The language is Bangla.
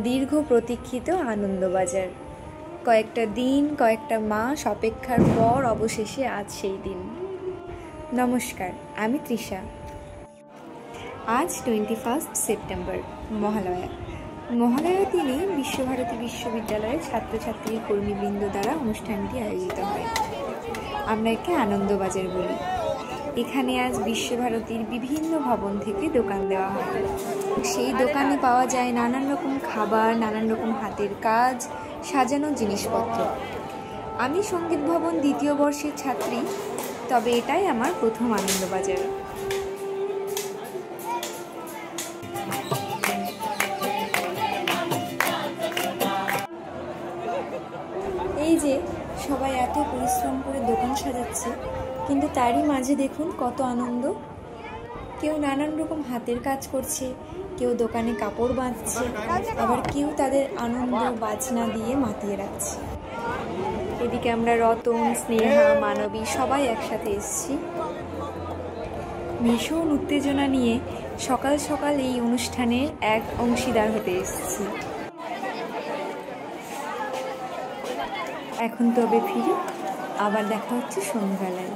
দীর্ঘ প্রতীক্ষিত আনন্দবাজার। কয়েকটা দিন, কয়েকটা মাস অপেক্ষার পর অবশেষে আজ সেই দিন। নমস্কার, আমি তৃষা। আজ 21 সেপ্টেম্বর, মহালয়া। মহালয়ার দিনে বিশ্বভারতী বিশ্ববিদ্যালয়ের ছাত্রছাত্রী কর্মীবৃন্দ দ্বারা অনুষ্ঠানটি আয়োজিত হয়। আমরা একে আনন্দবাজার বলি। এখানে আজ বিশ্বভারতীর বিভিন্ন ভবন থেকে দোকান দেওয়া হয়। সেই দোকানে পাওয়া যায় নানান রকম খাবার, নানান রকম হাতের কাজ, সাজানো জিনিসপত্র। আমি সঙ্গীত ভবন 2য় বর্ষের ছাত্রী, তবে এটাই আমার প্রথম আনন্দবাজার। এই যে সবাই এত পরিশ্রম করে দোকান সাজাচ্ছে, কিন্তু তারই মাঝে দেখুন কত আনন্দ। কেউ নানান রকম হাতের কাজ করছে, কেউ দোকানে কাপড় বাঁধছে, আবার কেউ তাদের আনন্দ বাজনা দিয়ে মাতিয়ে রাখছে। এদিকে আমরা রতন, স্নেহা, মানবী সবাই একসাথে এসেছি। ভীষণ উত্তেজনা নিয়ে সকাল সকাল এই অনুষ্ঠানের এক অংশীদার হতে এসেছি। এখন তবে ফিরি, আবার দেখা হচ্ছে সন্ধ্যাবেলায়।